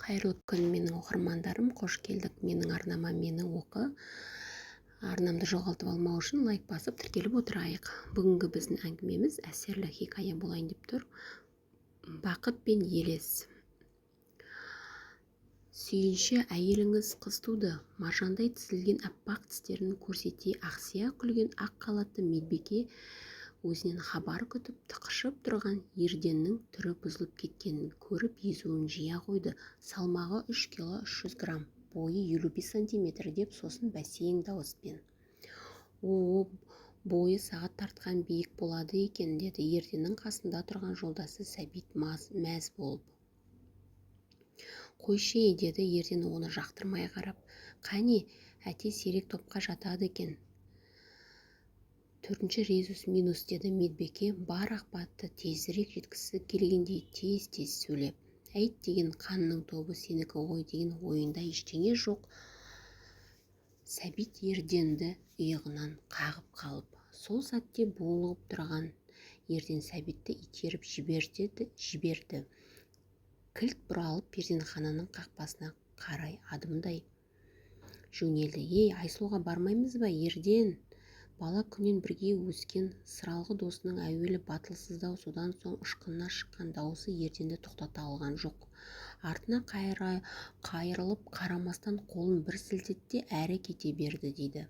Қайырлы күн менің оқырмандарым, қош келдік менің арнама. Мені оқы. Арнамды жоғалтып алмау үшін лайк басып тіркеліп отырайық. Бүгінгі біздің әңгімеміз әсерлі хикая болайын деп тұр. Бақыт пен елес. Сүйінші әйеліңіз қыз туды. Маржандай тізілген аппақ тістерін көрсете ақсия күлген ақ қалатты медбике өзінен хабар күтіп тықышып тұрған Ерденнің түрі бұзылып кеткенін көріп езуін жия қойды. Салмағы 3 кило 300 грамм, бойы 55 сантиметр деп сосын бәсең дауыспен. Бойы сағат тартқан биік болады екен, деді Ерденнің қасында тұрған жолдасы Сәбит мәз болып. Қойшы, деді Ерден оны жақтырмай қарап. Қане, әте сирек топқа жатады екен. 4-ші резус минус, деді медбике бар ақпатты тезірек жеткісі келгендей тез-тез сөйлеп. Әйт деген қанның тобы сенікі ғой деген ойында ештеңе жоқ. Сәбит Ерденді иығынан қағып қалып. Сол сәтте булығып тұрған Ерден Сәбитті итеріп жіберді. Кілт бұралып перзентхананың қақпасына қарай адымдай жөнелді. Айсұлуға бармаймыз ба, Ерден? Бала күннен бірге өскен сыралғы досының әуелі батылсыздау, содан соң ұшқынына шыққан дауысы Ерденді тоқтата алған жоқ. Артына қайырылып қарамастан қолын бір сілтетті, әрі кете берді, дейді.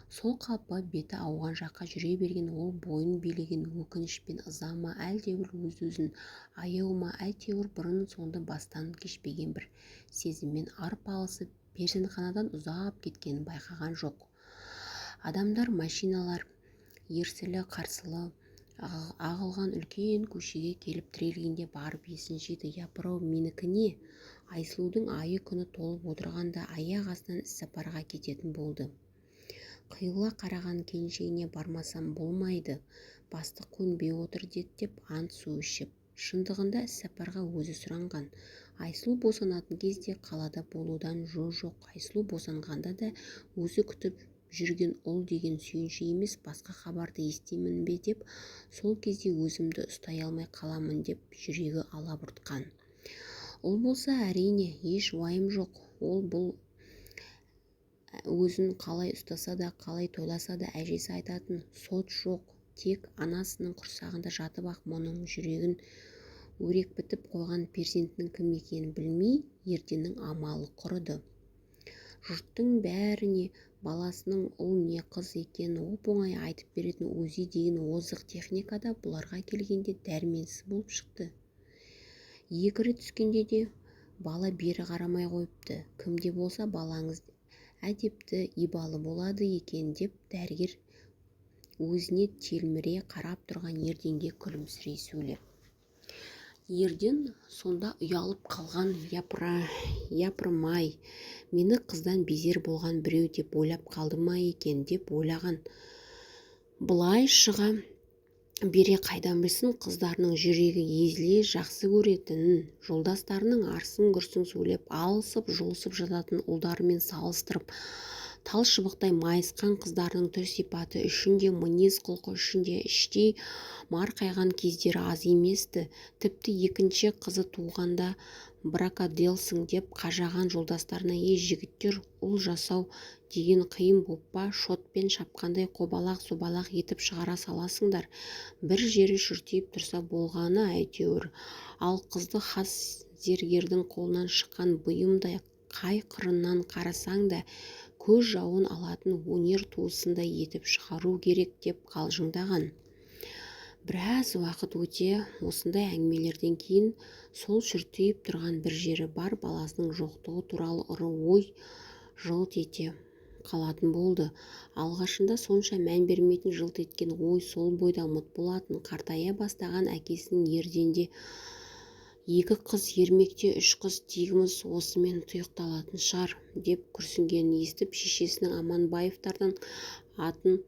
Сол қалпы беті ауған жаққа жүре берген ол бойын билеген өкініш пен ыза ма, әлдеуір өз-өзін аяу ма, әйтеуір бұрын соңды бастан кешпеген бір сезіммен арпалысып перзентханадан ұзап кеткенін байқаған жоқ. Адамдар, машиналар ерсілі-қарсылы ағылған үлкен көшеге келіп тірелгенде барып есін жиды. Япыр-ау, менікі не? Айсұлудың айы күні толып отырғанда аяқ астынан іссапарға кететін болды. Қиыла қараған келіншегіне бармасам болмайды, бастық көнбей отыр деп ант су ішіп. Шындығында іссапарға өзі сұранған. Айсұлу босанатын кезде қалада болудан жоқ. Айсұлу босанғанда да өзі күтіп жүрген ұл деген сүйінші емес, басқа хабарды естимін бе деп, сол кезде өзімді ұстай алмай қаламын деп жүрегі алабұртқан. Ұл болса, әрине, еш уайым жоқ. Ол бұл өзін қалай ұстаса да, қалай тойласа да әжесі айтатын сот жоқ. Тек анасының құрсағында жатып ақ мұның жүрегін өрекпітіп қойған перзентінің кім екенін білмей, Ерденнің амалы құрыды. Жұрттың бәріне баласының ұл не қыз екенін оп-оңай айтып беретін өзі деген озық техникада бұларға келгенде дәрменсіз болып шықты. Екі рет түскенде де бала бері қарамай қойыпты. Кімде болса балаңыз әдепті, ибалы болады екен деп дәрігер өзіне телміре қарап тұрған Ерденге күлімсірей сөйлеп. Ерден сонда ұялып қалған. Япырмай, мені қыздан безер болған біреу деп ойлап қалды ма екен деп ойлаған. Бұлай шыға бере қайдан білсін, қыздарының жүрегі езіле жақсы көретінін, жолдастарының арсың-гүрсің сөйлеп алысып-жұлысып жататын ұлдарымен салыстырып, тал шыбықтай майысқан қыздарының түр сипаты үшінде, мінез құлқы үшінде іштей марқайған кездері аз еместі. Тіпті екінші қызы туғанда бракоделсің деп қажаған жолдастарына жігіттер, ұл жасау деген қиын боп па, шотпен шапқандай қобалақ-собалақ етіп шығара саласыңдар. Бір жері шүртейіп тұрса болғаны әйтеуір. Ал қызды хас зергердің қолынан шыққан бұйымдай қай қырынан қарасаң да көз жауын алатын өнер туысындай етіп шығару керек деп қалжыңдаған. Біраз уақыт өте осындай әңгімелерден кейін сол шүртейіп тұрған бір жері бар баласының жоқтығы туралы ұры ой жылт ете қалатын болды. Алғашында сонша мән бермейтін жылт еткен ой сол бойда ұмыт болатын. Қартая бастаған әкесінің Ерденде 2 қыз, ермекте 3 қыз тегіміз осымен тұйықталатын шығар деп күрсінгенін естіп, шешесінің Аманбаевтардан атын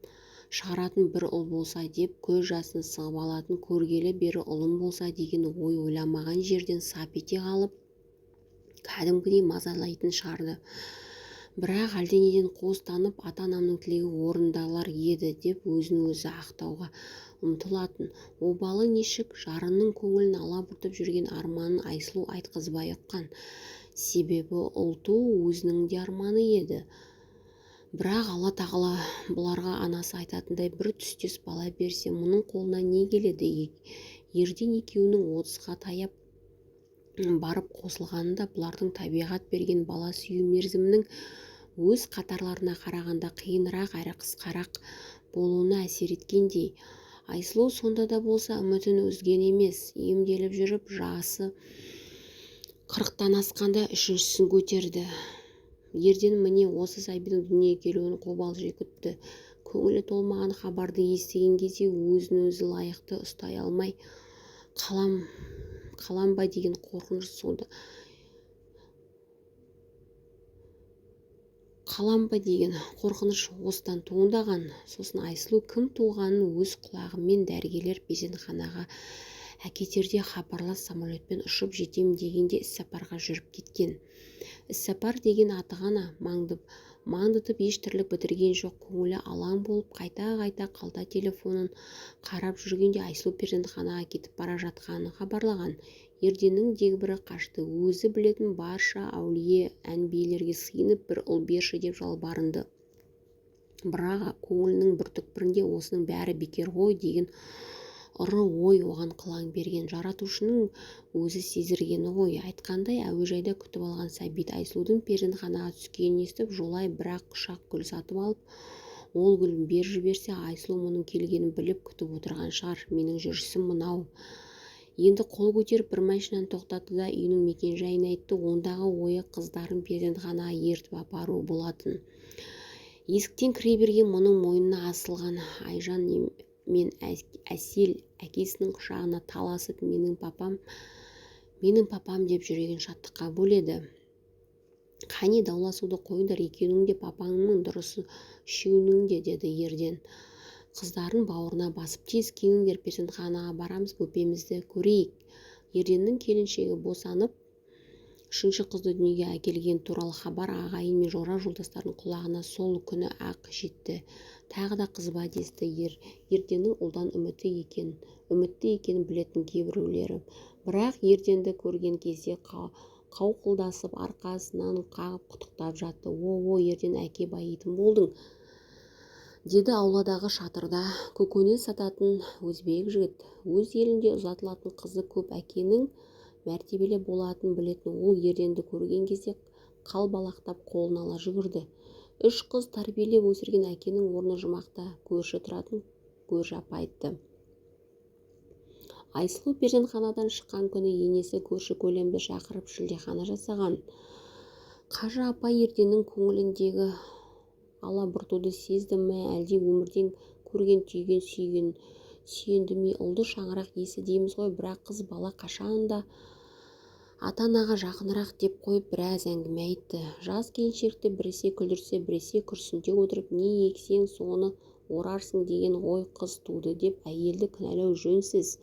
шығаратын бір ұл болса деп көз жасын сығып алатын, көргелі бері ұлым болса деген ой ойламаған жерден сап ете қалып кәдімгідей мазалайтын шығарды. Бірақ әлденеден қуыстанып, ата-анамның тілегі орындалар еді деп өзін өзі ақтауға ұмтылатын. Обалы нешік жарының көңілін алабұртып жүрген арманын Айсұлу айтқызбай ұққан. себебі ұлту өзінің де арманы еді. Бірақ Алла тағала бұларға анасы айтатындай бір түстес бала берсе, мұның қолына не келеді? Ерден екеуінің 30-ға таяп барып қосылғанында бұлардың табиғат берген бала сүю мерзімінің өз қатарларына қарағанда қиынырақ әрі қысқарақ болуына әсер еткендей. Айсұлу сонда да болса үмітін үзген емес. Емделіп жүріп, жасы 40-тан асқанда үшіншісін көтерді. Ерден міне осы сәбидің дүниеге келуін қобалжи күтті. Көңілі толмаған хабарды естіген кезде өзін-өзі лайықты ұстай алмай қалам ба деген қорқыныш суды. Қалам ба деген қорқыныш осыдан туындаған. Сосын Айсұлу кім туғанын өз құлағымен дәрігерлер перзентханаға әкетерде хабарлас, самолетпен ұшып жетем дегенде іссапарға жүріп кеткен. Іссапар деген аты ғана маңдытып еш тірлік бітірген жоқ. Көңілі алаң болып қайта қалта телефонын қарап жүргенде Айсұлу перзентханаға кетіп бара жатқанын хабарлаған. Ерденнің дегбірі қашты. Өзі білетін барша әулие әнбиелерге сыйынып бір ұл берші деп жалбарынды. Бірақ көңілінің бір түкпірінде осының бәрі бекер ғой деген ұры ой оған қылаң берген. Жаратушының өзі сезіргені ғой. Айтқандай әуежайда күтіп алған сәбит Айсұлудың перзентханаға түскенін естіп, жолай бірақ құшақ гүл сатып алып, ол гүлін бер жіберсе, Айсұлу мұның келгенін біліп күтіп отырған шығар. Менің жүрісім мынау. Енді қол көтеріп бір машинаны тоқтатты да үйінің мекен-жайын айтты. Ондағы ойы қыздарын перзентханаға ертіп апару болатын. Есіктен кіре берген мұның мойнына асылған Айжан мен Әсел әкесінің құшағына таласып менің папам деп жүрегін шаттыққа бөледі. Қане дауласуды қойыңдар, екеуінің де папаңның дұрысы, үшеуінің де, деді Ерден. Қыздарын бауырына басып, тез киіңдер, перзентханаға барамыз, бөпемізді көрейік. Ерденнің келіншегі босанып, үшінші қызды дүниеге әкелген туралы хабар ағайын мен жора жолдастардың құлағына сол күні ақ жетті. Тағы да қыз ба десті. Ерденнің ұлдан үмітті екенін білетін кейбіреулері. Бірақ Ерденді көрген кезде қауқылдасып арқасынан қағып құттықтап жатты. Ерден, әке байитын болдың, деді ауладағы шатырда көкөніс сататын өзбек жігіт. Өз елінде ұзатылатын қызы көп әкенің мәртебелі болатынын білетін ол Ерденді көрген кезде қалбалақтап қолын ала жүгірді. 3 қыз тәрбиелеп өсірген әкенің орны жұмақта көрші тұратын көрші апа айтты. Айсұлу перзентханадан шыққан күні енесі көрші көлемді шақырып шілдехана жасаған. Қажы апа Ерденнің көңіліндегі алабұртуды сезді ме, әлде өмірден көрген, түйген, сүйенді ме? Ұлды шаңырақ есі дейміз ғой, бірақ қыз бала қашанда ата-анаға жақынырақ деп қойып біраз әңгіме айтты. Жас келіншекті біресе күлдірсе, біресе күрсінте отырып, не ексең соны орарсың деген ой қыз туды деп әйелді кінәлау жөнсіз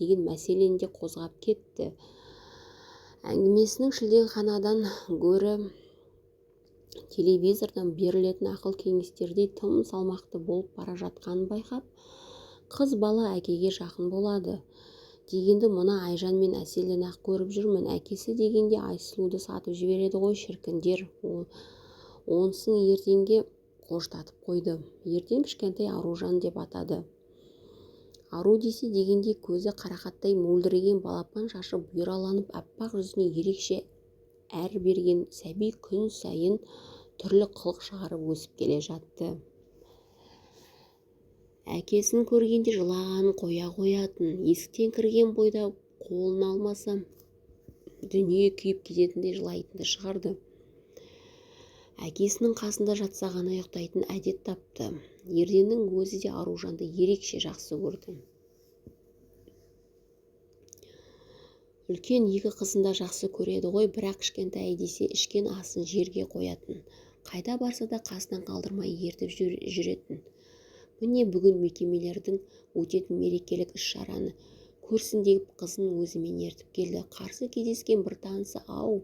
деген мәселені де қозғап кетті. Әңгімесінің шілдеханадан гөрі телевизордан берілетін ақыл кеңестердей тым салмақты болып бара жатқанын байқап, қыз бала әкеге жақын болады дегенді мына Айжан мен Әселден ақ көріп жүрмін. Әкесі дегенде Айсұлуды сатып жібереді ғой, шіркіндер. Онысын Ерденге қоштатып қойды. Ерден кішкентай Аружан деп атады. Ару десе дегенде көзі қарақаттай мөлдіреген, балапан шашы бұйраланып, аппақ жүзіне ерекше әр берген сәби күн сайын түрлі қылық шығарып өсіп келе жатты. Әкесін көргенде жылағанын қоя қоятын, есіктен кірген бойда қолын алмаса дүние күйіп кететіндей жылайтынды шығарды. Әкесінің қасында жатса ғана ұйықтайтын әдет тапты. Ерденнің өзі де Аружанды ерекше жақсы көрді. Үлкен 2 қызында жақсы көреді ғой, бірақ кішкентай десе ішкен асын жерге қоятын. Қайда барса да қасынан қалдырмай ертіп жүретін. Міне бүгін мекемелердің өтетін мерекелік іс-шараны көрсін деп қызын өзімен ертіп келді. Қарсы кездескен бір танысы, ау,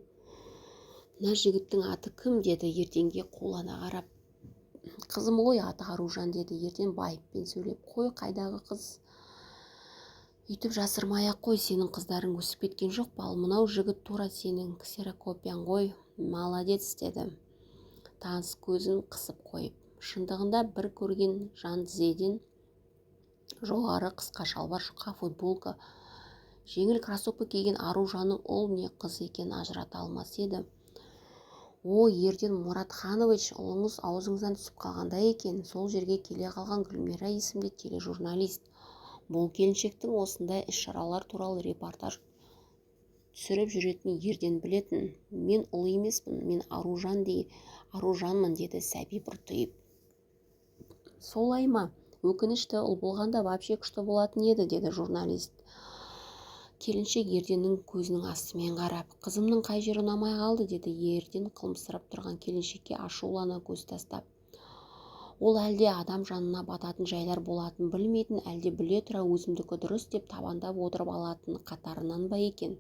мына жігіттің аты кім, деді Ерденге қолана қарап. Қызым ғой, аты Аружан, деді Ерден байыппен сөйлеп. Қой, қайдағы қыз? Үйтіп жасырмай-ақ қой, сенің қыздарың өсіп кеткен жоқ па? Ал мынау жігіт тура сенің ксерокопияң ғой. Молодец, деді таныс көзін қысып қойып. Шындығында бір көрген жан тізеден жоғары қысқа шалбар, жұқа футболка, жеңіл кроссовка киген Аружанның ұл не қыз екенін ажырата алмас еді. О, Ерден Мұратханович, ұлыңыз аузыңыздан түсіп қалғандай екен. Сол жерге келе қалған Гүлмира есімді тележурналист. Бұл келіншектің осындай іс-шаралар туралы репортаж түсіріп жүретін Ерден білетін. Мен ұл емеспін, мен Аружанмын, деді сәби бұртиып. Солай ма? Өкінішті, ұл болғанда вообще күшті болатын еді, деді журналист. Келіншек Ерденнің көзінің астымен қарап. Қызымның қай жері ұнамай қалды, деді Ерден қылымсырап тұрған келіншекке ашулана көз тастап. Ол әлде адам жанына бататын жайлар болатын білмейтін, әлде біле тұра өзімдікі дұрыс деп табандап отырып алатын қатарынан ба екен?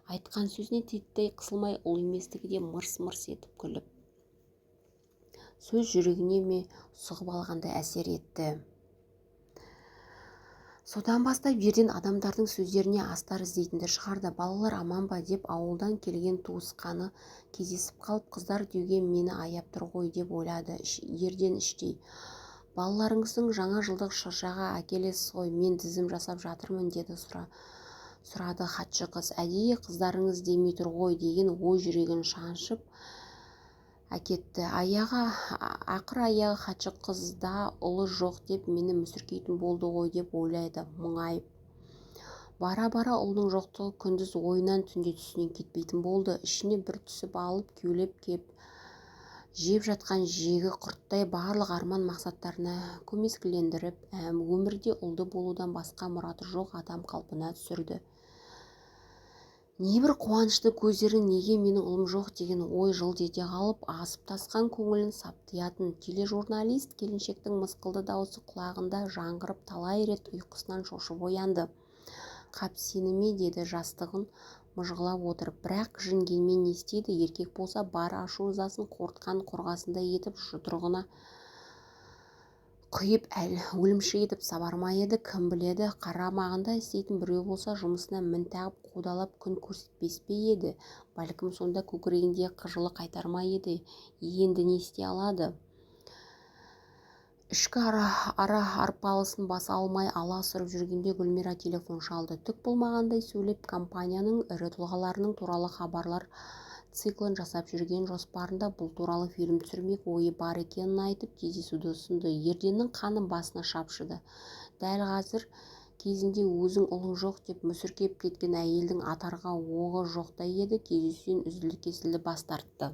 Айтқан сөзіне титтей қысылмай, ұл еместігі де мырс-мырс етіп күліп. Сөз жүрегіне ме сұғып алғандай әсер етті. Содан бастап Ерден адамдардың сөздеріне астар іздейтінді шығарды. Балалар аман ба деп ауылдан келген туысқаны кездесіп қалып, қыздар деуге мені аяп тұр ғой деп ойлады Ерден іштей. Балаларыңыздың жаңа жылдық шыршаға әкелесіз ғой, мен тізім жасап жатырмын, деді сұрады хатшы қыз. Әдейі қыздарыңыз демей тұр ғой деген ой жүрегін шаншып әкетті. Ақыр аяғы хатшы қызда ұлы жоқ деп мені мүсіркейтін болды ғой деп ойлайды мұңайып. Бара-бара ұлының жоқтығы күндіз ойынан, түнде түсінен кетпейтін болды. Ішіне бір түсіп алып кеулеп кеп жеп жатқан жегі құрттай барлық арман мақсаттарына көмескілендіріп, өмірде ұлды болудан басқа мұраты жоқ адам қалпына түсірді. Небір қуанышты көздерін неге менің ұлым жоқ деген ой жылт ете қалып, асып тасқан көңілін саптиятын. Тележурналист келіншектің мысқылды даусы құлағында жаңғырып талай рет ұйқысынан шошып оянды. Қап, сені ме, деді жастығын мыжғылап отырып. Бірақ жеңгемен не істейді? Еркек болса бар ашу-ызасын қорытқан қорғасындай етіп жұдырығына құйып өлімші етіп сабарма еді, кім біледі, қарамағында істейтін біреу болса жұмысына мін тағып қудалап күн көрсетпес пе еді, бәлкім сонда көкірегінде қыжылы қайтарма еді. Енді не істей алады? Ішкі ара арпалысын баса алмай аласұрып жүргенде Гүлмира телефон шалды. Түк болмағандай сөйлеп, компанияның ірі тұлғаларының туралы хабарлар циклын жасап жүрген жоспарында бұл туралы фильм түсірмек ойы бар екенін айтып кездесуді ұсынды. Ерденнің қаны басына шапшыды. Дәл қазір кезінде өзің ұлың жоқ деп мүсіркеп кеткен әйелдің атарға оғы жоқтай еді. Кездесуден үзілді-кесілді бас тартты.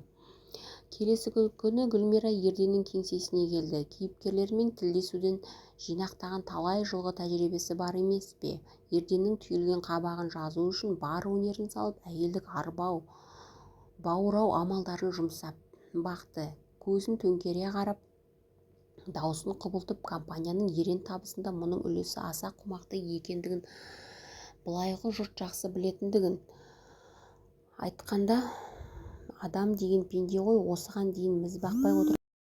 Келесі күні Гүлмира Ерденнің кеңсесіне келді. Кейіпкерлермен тілдесуден жинақтаған талай жылғы тәжірибесі бар емес пе? Ерденнің түйілген қабағын жазу үшін бар өнерін салып, әйелдік бауырау амалдарын жұмсап бақты. Көзін төңкере қарап, даусын құбылтып, компанияның ерен табысында мұның үлесі аса қомақты екендігін, былайғы жұрт жақсы білетіндігін айтқанда, адам деген пенде ғой, осыған дейін міз бақпай отыр